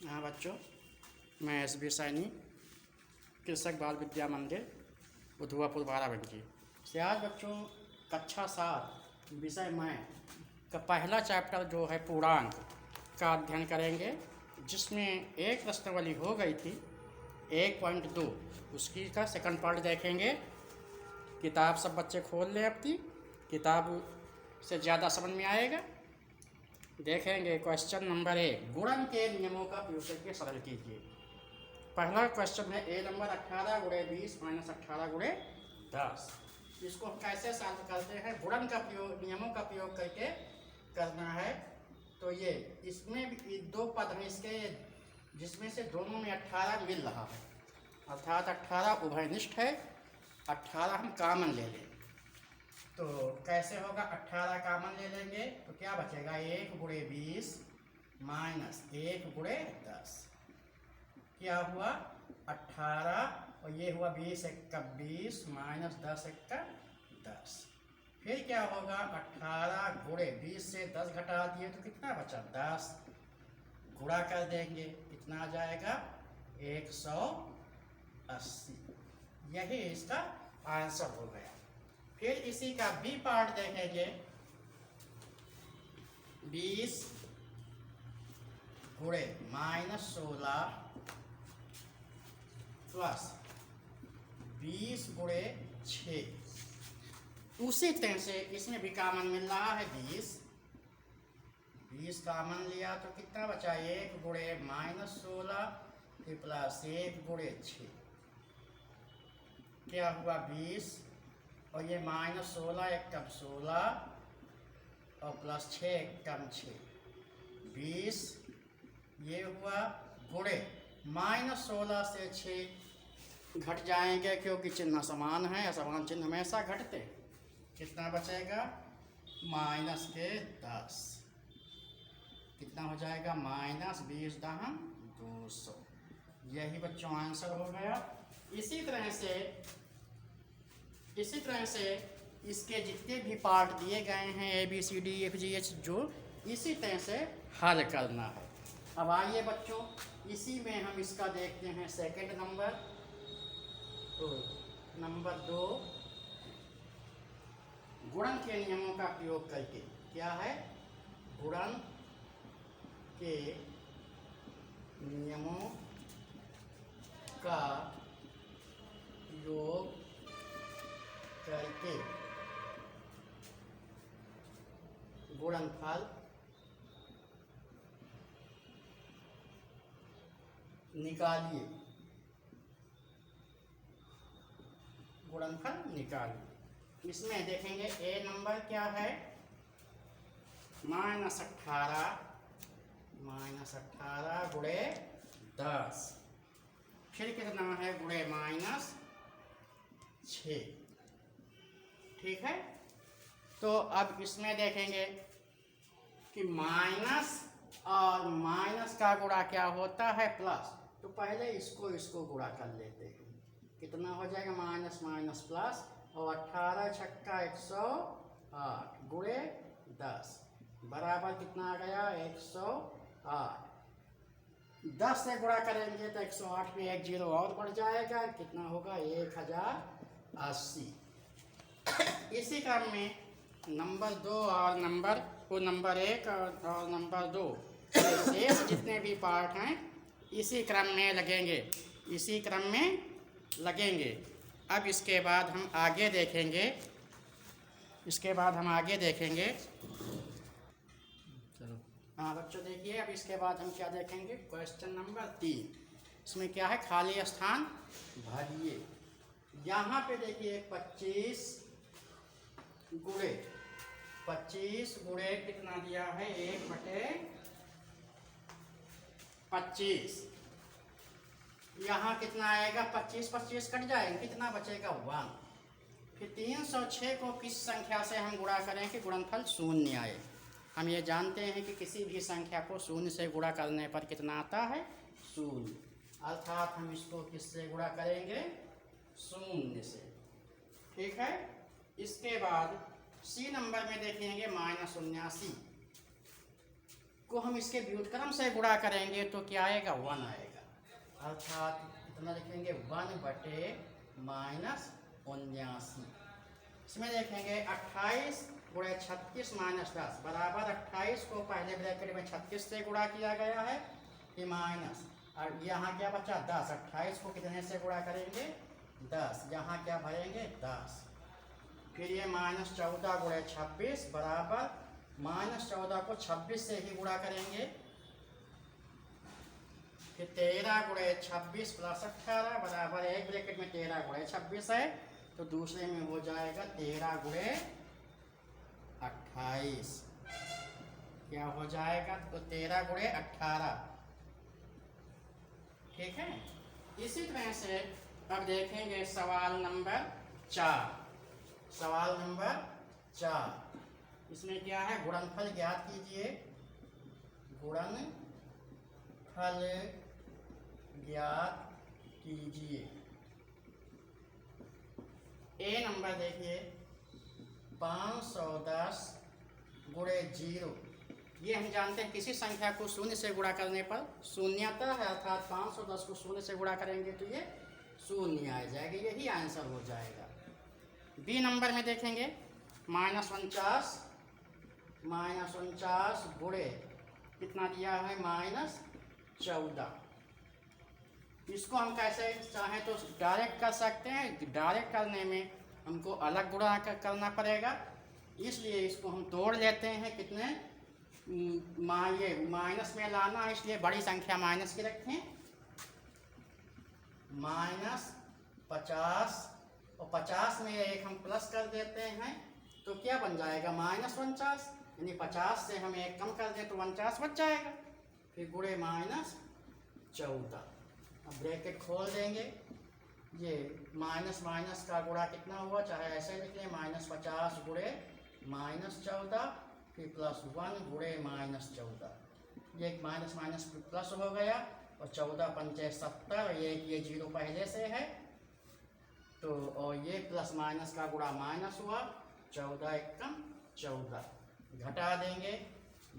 हाँ बच्चों, मैं SB सैनी, कृषक बाल विद्या मंदिर, उधवापुर बाराबंकी से आज बच्चों कक्षा 7 विषय मैं का पहला चैप्टर जो है पूर्णांक का अध्ययन करेंगे, जिसमें एक प्रश्नावली हो गई थी 1.2, उसकी का सेकंड पार्ट देखेंगे। किताब सब बच्चे खोल लें, अपनी किताब से ज़्यादा समझ में आएगा। देखेंगे क्वेश्चन नंबर 1, गुणन के नियमों का प्रयोग करके सरल कीजिए। पहला क्वेश्चन है ए नंबर 18 गुणे 20 माइनस 18 गुणे 10। इसको हम कैसे सॉल्व करते हैं? गुणन का प्रयोग, नियमों का प्रयोग करके करना है। तो ये इसमें भी दो पद हैं इसके, जिसमें से दोनों में 18 मिल रहा है, अर्थात 18 उभयनिष्ठ है। 18 हम कामन ले लें तो कैसे होगा? 18 कामन ले लेंगे तो क्या बचेगा? 1 गुणे 20 माइनस 1 गुणे 10। क्या हुआ? 18 और ये हुआ 20 एक्का 20 माइनस 10 एक्का 10। फिर क्या होगा? 18 गुणे 20 से 10 घटा दिए तो कितना बचा? 10। गुणा कर देंगे, कितना आ जाएगा? 180। यही इसका आंसर हो गया। फिर इसी का बी पार्ट देखेंगे। 20 गुणे माइनस 16 प्लस 20 गुणे 6। उसी तरह से इसमें भी कामन मिल रहा है 20 कामन लिया तो कितना बचा? 1 गुणे माइनस 16 फिर प्लस 1 गुणे 6। क्या हुआ? 20 और ये माइनस 16 एक कम 16 और प्लस 6 एक कम 6, 20। ये हुआ गुणे माइनस 16 से 6 घट जाएंगे, क्योंकि चिन्ह समान है, असमान चिन्ह हमेशा घटते। कितना बचेगा? माइनस के 10। कितना हो जाएगा? माइनस 20 दहम 200। यही बच्चों आंसर हो गया। इसी तरह से इसके जितने भी पार्ट दिए गए हैं ABCDEFGH, जो इसी तरह से हल करना है। अब आइए बच्चों, इसी में हम इसका देखते हैं सेकंड नंबर। तो नंबर 2, गुणन के नियमों का प्रयोग करके। क्या है? गुणन के नियमों का प्रयोग करके गुणनफल निकालिए। गुणनफल निकालिए। इसमें देखेंगे ए नंबर क्या है? माइनस 18 गुणे 10। फिर कितना है? गुणे माइनस 6। ठीक है। तो अब इसमें देखेंगे कि माइनस और माइनस का गुणा क्या होता है? प्लस। तो पहले इसको गुणा कर लेते हैं। कितना हो जाएगा? माइनस माइनस प्लस, और 18 छक्का 108 गुणे 10 बराबर कितना आ गया? 108। 10 से गुणा करेंगे तो 108 में 1 0 और बढ़ जाएगा। कितना होगा? 1080। इसी क्रम में नंबर 2 और नंबर 1 और नंबर 2 शेष जितने भी पार्ट हैं इसी क्रम में लगेंगे। अब इसके बाद हम आगे देखेंगे। चलो हाँ बच्चों, देखिए अब इसके बाद हम क्या देखेंगे? Question number 3। इसमें क्या है? खाली स्थान भरिए। यहाँ पे देखिए 25 गुणे कितना दिया है? 1/25। यहाँ कितना आएगा? 25 कट जाएंगे, कितना बचेगा? 1। फिर 306 को किस संख्या से हम गुणा करें कि गुणनफल शून्य आए? हम ये जानते हैं कि किसी भी संख्या को शून्य से गुणा करने पर कितना आता है? शून्य। अर्थात हम इसको किससे गुणा करेंगे? शून्य से। ठीक है। इसके बाद सी नंबर में देखेंगे -79। को हम इसके व्युत्क्रम से गुणा करेंगे तो क्या आएगा, 1 आएगा। अर्थात कितना लिखेंगे, 1/-79। इसमें देखेंगे 28 गुणे 36 माइनस 10 बराबर 28 को पहले ब्रैकेट में 36 से गुणा किया गया है, ये माइनस, और यहाँ क्या बचा 10। 28 को कितने से गुणा करेंगे, 10, यहाँ क्या भरेंगे 10। फिर ये -14 गुणे 26 बराबर -14 को 26 से ही गुणा करेंगे। फिर 13 गुणे 26 प्लस 18 बराबर एक ब्रैकेट में 13 गुणे 26 है, तो दूसरे में हो जाएगा 13 गुणे 28। क्या हो जाएगा, तो 13 गुणे 18। ठीक है। इसी तरह से अब देखेंगे सवाल नंबर 4। सवाल नंबर 4, इसमें क्या है, गुणनफल ज्ञात कीजिए। गुणनफल ज्ञात कीजिए। ए नंबर देखिए 510 गुणे 0। ये हम जानते हैं किसी संख्या को शून्य से गुणा करने पर शून्यता है, अर्थात 510 को शून्य से गुणा करेंगे तो ये शून्य आ जाएगा, यही आंसर हो जाएगा। बी नंबर में देखेंगे -49 गुणे कितना दिया है, -14। इसको हम कैसे चाहें तो डायरेक्ट कर सकते हैं, डायरेक्ट करने में हमको अलग गुणा करना पड़ेगा, इसलिए इसको हम तोड़ लेते हैं। कितने, ये माइनस में लाना है, इसलिए बड़ी संख्या माइनस की रखें। -50 और 50 में एक हम प्लस कर देते हैं, तो क्या बन जाएगा, -49, यानी 50 से हम एक कम कर दें तो 49 बच जाएगा। फिर गुणे -14, अब ब्रैकेट खोल देंगे। ये माइनस माइनस का गुणा कितना हुआ, चाहे ऐसे लिख लें, -50 गुणे -14 फिर +1 गुणे -14। ये माइनस माइनस प्लस हो गया, और 14 पंचे 70, ये 0 पहले से है, तो और ये प्लस माइनस का गुणा माइनस हुआ, 14 एकम 14। घटा देंगे,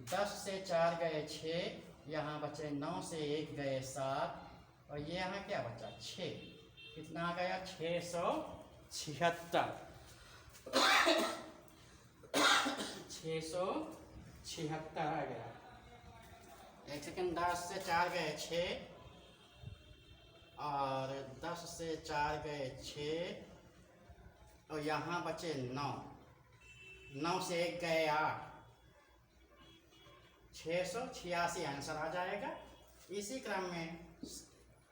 10 से 4 गए 6, यहाँ बचे 9 से 1 गए 7, और ये यहाँ क्या बचा 6। कितना आ गया, 676। 676 आ गया। एक सेकेंड, 10 से 4 गए 6, और 10 से 4 गए 6, और यहाँ बचे 9, 9 से 1 गए 8, 686 आंसर आ जाएगा। इसी क्रम में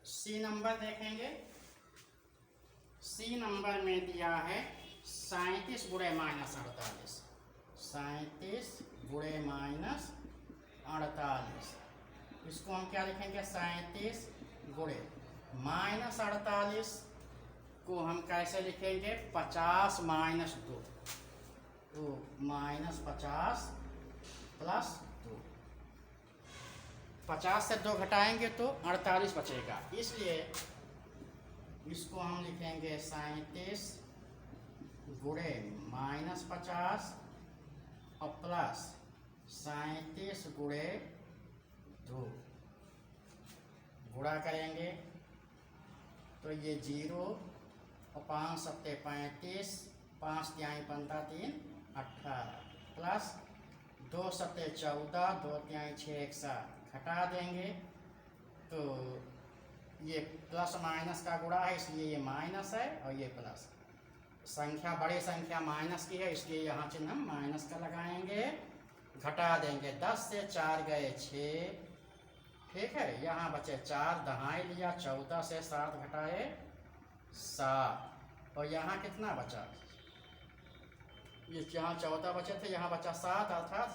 सी नंबर देखेंगे। सी नंबर में दिया है 37 गुणे -48। 37 गुणे -48, इसको हम क्या लिखेंगे, 37 गुणे -48 को हम कैसे लिखेंगे, 50 - 2, तो -50 +2। 50 से 2 घटाएंगे तो 48 बचेगा, इसलिए इसको हम लिखेंगे 37 गुणे -50 और प्लस 37 गुणे 2। गुणा करेंगे तो ये 0 और 5 सत्ते 35, 5 तिहाई 15 3 18, प्लस 2 सत्ते 14, 2 तिहाई 6 1 7। घटा देंगे तो ये प्लस माइनस का गुणा है, इसलिए ये माइनस है, और ये प्लस। संख्या बड़ी संख्या माइनस की है, इसलिए यहाँ चिन्ह हम माइनस का लगाएंगे। घटा देंगे, 10 से 4 गए 6, ठीक है, यहाँ बचे 4, दहाई लिया, 14 से 7 घटाए 7, और यहाँ कितना बचा, ये यहाँ 14 बचे थे, यहाँ बचा 7, अर्थात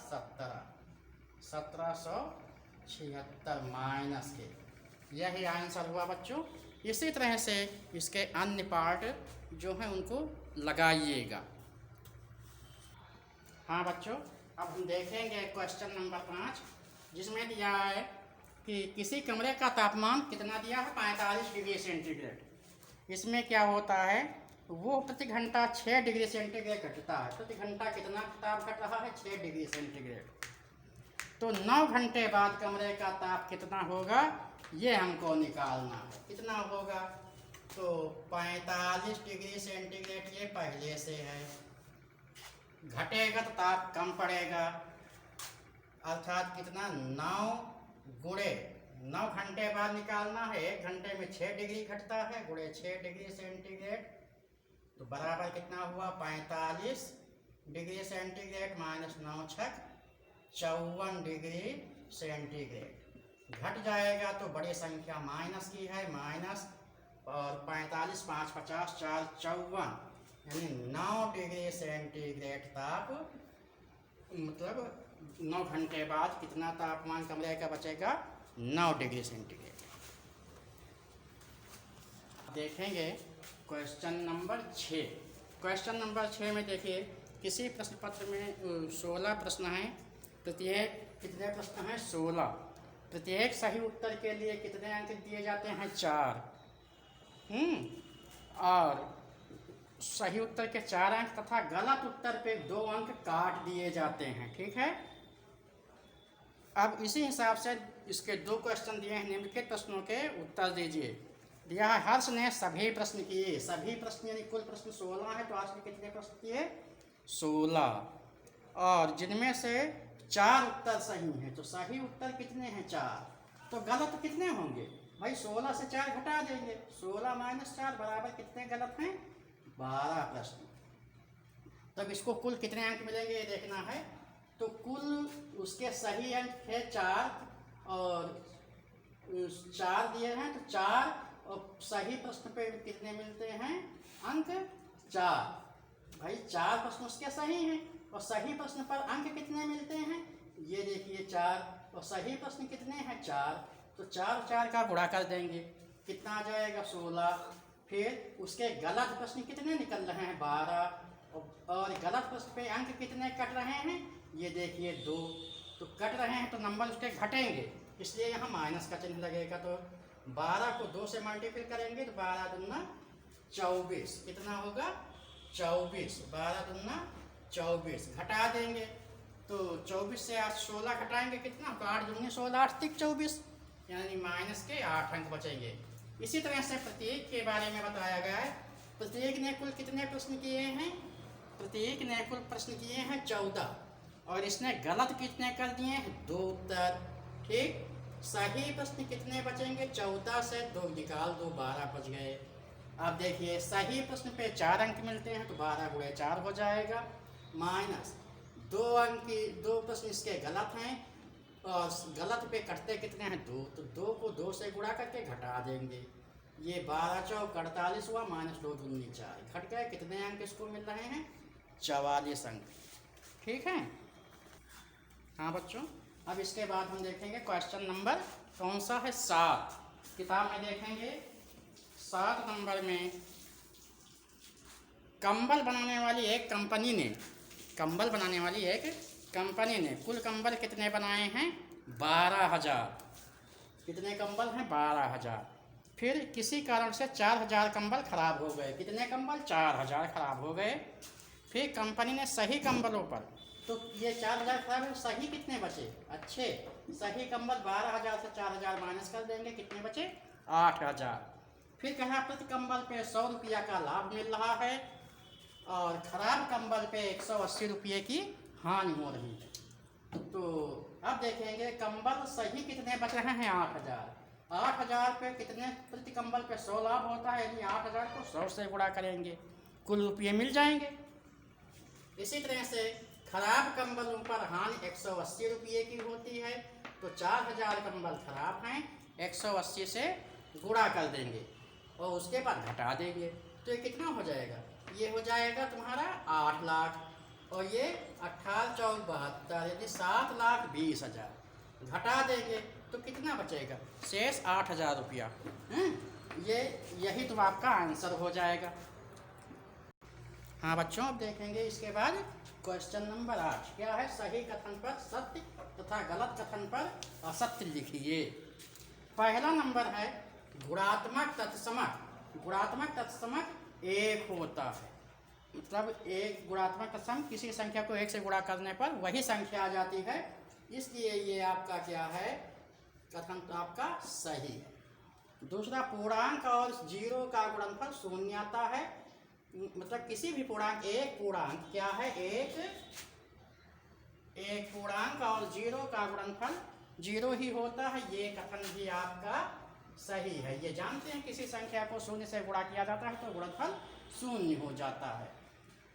1776 माइनस के। यही आंसर हुआ बच्चों। इसी तरह से इसके अन्य पार्ट जो हैं उनको लगाइएगा। हाँ बच्चों, अब हम देखेंगे क्वेश्चन नंबर 5, जिसमें दिया है कि किसी कमरे का तापमान कितना दिया है, 45 डिग्री सेंटीग्रेड। इसमें क्या होता है, वो प्रति घंटा 6 डिग्री सेंटीग्रेड घटता है। प्रति घंटा कितना ताप घट रहा है, 6 डिग्री सेंटीग्रेड। तो 9 घंटे बाद कमरे का ताप कितना होगा ये हमको निकालना है। कितना होगा? तो 45 डिग्री सेंटीग्रेड ये पहले से है, घटेगा तो ताप कम पड़ेगा, अर्थात कितना 9 गुणे 9 घंटे बाद निकालना है। 1 घंटे में 6 डिग्री घटता है, गुणे 6 डिग्री सेंटीग्रेड तो बराबर कितना हुआ 45 डिग्री सेंटीग्रेड माइनस 9 छक 54 डिग्री सेंटीग्रेड। घट जाएगा तो बड़ी संख्या माइनस की है, माइनस और 45 5 50 4 54 यानी 9 डिग्री सेंटीग्रेड ताप, मतलब 9 घंटे बाद कितना तापमान कमरे का बचेगा 9 डिग्री सेंटीग्रेड। देखेंगे क्वेश्चन नंबर 6। क्वेश्चन नंबर 6 में देखिए किसी प्रश्न पत्र में 16 प्रश्न हैं, प्रत्येक कितने प्रश्न हैं 16। प्रत्येक सही उत्तर के लिए कितने अंक दिए जाते हैं 4। और सही उत्तर के 4 अंक तथा गलत उत्तर पे 2 अंक काट दिए जाते हैं। ठीक है, अब इसी हिसाब से इसके 2 क्वेश्चन दिए हैं, निम्नलिखित प्रश्नों के उत्तर दीजिए। दिया है हर्ष ने सभी प्रश्न किए, सभी प्रश्न यानी कुल प्रश्न 16 है, तो आज ने कितने प्रश्न किए 16, और जिनमें से 4 उत्तर सही हैं। तो सही उत्तर कितने हैं 4, तो गलत कितने होंगे भाई 16 से 4 घटा देंगे, 16 माइनस 4 बराबर कितने गलत हैं 12 प्रश्न। तब इसको कुल कितने अंक मिलेंगे ये देखना है। तो कुल उसके सही अंक है 4 और 4 दिए हैं, तो 4 और सही प्रश्न पे कितने मिलते हैं अंक 4। भाई 4 प्रश्न उसके सही हैं और सही प्रश्न पर अंक कितने मिलते हैं ये देखिए 4, और सही प्रश्न कितने हैं 4, तो 4 4 का गुणा कर देंगे, कितना आ जाएगा 16। फिर उसके गलत प्रश्न कितने निकल रहे हैं 12, और गलत प्रश्न पे अंक कितने कट रहे हैं ये देखिए 2, तो कट रहे हैं तो नंबर उसके घटेंगे, इसलिए यहाँ माइनस का चिन्ह लगेगा। तो 12 को 2 से मल्टीप्लाई करेंगे तो 12 दूना 24, कितना होगा 24, 12 दूना 24, घटा देंगे तो 24 से 16 घटाएंगे कितना, तो 8 दूनी 16 8 तिक 24, यानी माइनस के 8 अंक बचेंगे। इसी तरह से प्रत्येक के बारे में बताया गया है। प्रत्येक ने कुल कितने प्रश्न किए हैं, प्रत्येक ने कुल प्रश्न किए हैं 14, और इसने गलत कितने कर दिए हैं 2 उत्तर। ठीक, सही प्रश्न कितने बचेंगे 14 से 2 निकाल दो 12 बच गए। अब देखिए सही प्रश्न पे 4 अंक मिलते हैं तो 12 गुणे 4 हो जाएगा, माइनस 2 अंक की 2 प्रश्न इसके गलत हैं और गलत पे कटते कितने हैं 2, तो 2 को 2 से गुणा करके घटा देंगे, ये 12 चौक 48 हुआ, माइनस 2 दूनी 4, घट गए। कितने अंक इसको मिल रहे हैं 44 अंक। ठीक है, हाँ बच्चों, अब इसके बाद हम देखेंगे क्वेश्चन नंबर कौन सा है 7। किताब में देखेंगे 7 नंबर में कंबल बनाने वाली एक कंपनी ने, कंबल बनाने वाली एक कंपनी ने कुल कंबल कितने बनाए हैं 12,000। कितने कंबल हैं 12,000। फिर किसी कारण से 4,000 कंबल खराब हो गए, कितने कंबल 4,000 खराब हो गए। फिर कंपनी ने सही कंबलों पर, तो ये 4,000 खराब है, सही कितने बचे अच्छे, सही कंबल 12,000 से 4,000 माइनस कर देंगे, कितने बचे 8,000। फिर कहा प्रति कंबल पे 100 रुपया का लाभ मिल रहा है और खराब कंबल पे 180 रुपये की हानि हो रही है। तो अब देखेंगे कंबल सही कितने बच रहे हैं 8,000। 8,000 पे कितने प्रति कंबल पे 100 लाभ होता है, यानी 8,000 को 100 से गुणा करेंगे, कुल रुपये मिल जाएंगे। इसी तरह से खराब कंबलों पर हानि 180 रुपये की होती है, तो 4,000 कंबल खराब हैं, 180 से गुणा कर देंगे और उसके बाद घटा देंगे, तो ये कितना हो जाएगा, ये हो जाएगा तुम्हारा 8 लाख, और ये 18 चौक 72 यानी 7,20,000। घटा देंगे तो कितना बचेगा शेष 8,000 रुपया। ये यही तो आपका आंसर हो जाएगा। हाँ बच्चों, अब देखेंगे इसके बाद क्वेश्चन नंबर 8 क्या है, सही कथन पर सत्य तथा गलत कथन पर असत्य लिखिए। पहला नंबर है गुणात्मक तत्समक। गुणात्मक तत्समक 1 होता है, मतलब एक गुणात्मक तत्सम किसी संख्या को 1 से गुणा करने पर वही संख्या आ जाती है, इसलिए ये आपका क्या है, कथन तो आपका सही है। दूसरा, पूर्णांक और जीरो का गुणनफल शून्य आता है, मतलब किसी भी पूर्णांक, एक पूर्णांक क्या है, एक पूर्णांक और जीरो का गुणनफल जीरो ही होता है, ये कथन भी आपका सही है। ये जानते हैं किसी संख्या को शून्य से गुणा किया जाता है तो गुणनफल शून्य हो जाता है।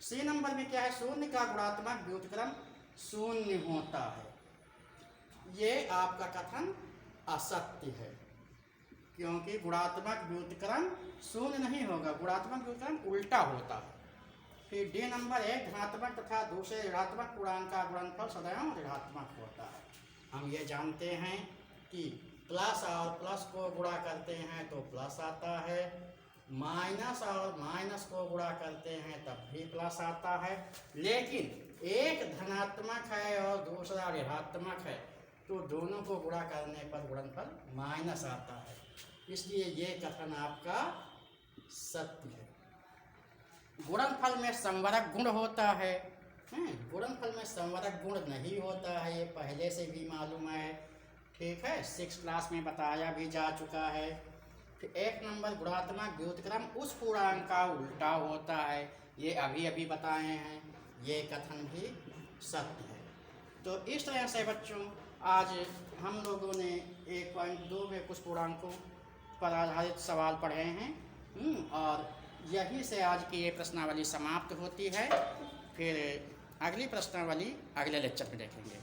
सी नंबर में क्या है, शून्य का गुणात्मक व्युत्क्रम शून्य होता है, ये आपका कथन असत्य है, क्योंकि गुणात्मक व्युत्क्रम शून्य नहीं होगा, गुणात्मक व्युत्क्रम उल्टा होता है। फिर डी नंबर, एक धनात्मक तथा दूसरे ऋणात्मक पूर्णांक का गुणनफल सदैव ऋणात्मक होता है। हम ये जानते हैं कि प्लस और प्लस को गुणा करते हैं तो प्लस आता है, माइनस और माइनस को गुणा करते हैं तब भी प्लस आता है, लेकिन एक धनात्मक है और दूसरा ऋणात्मक है तो दोनों को गुणा करने पर गुणनफल माइनस आता है, इसलिए ये कथन आपका सत्य है। गुणनफल में संवरक गुण होता है, गुणनफल में संवरक गुण नहीं होता है, ये पहले से भी मालूम है, ठीक है, 6 क्लास में बताया भी जा चुका है। फिर एक नंबर, गुणात्मक व्युत्क्रम उस पूर्णांक का उल्टा होता है, ये अभी अभी बताए हैं, ये कथन भी सत्य है। तो इस तरह से बच्चों आज हम लोगों ने 1.2 में कुछ पूर्णांकों पर आधारित सवाल पढ़े हैं, और यहीं से आज की ये प्रश्नावली समाप्त होती है। फिर अगली प्रश्नावली अगले लेक्चर में देखेंगे।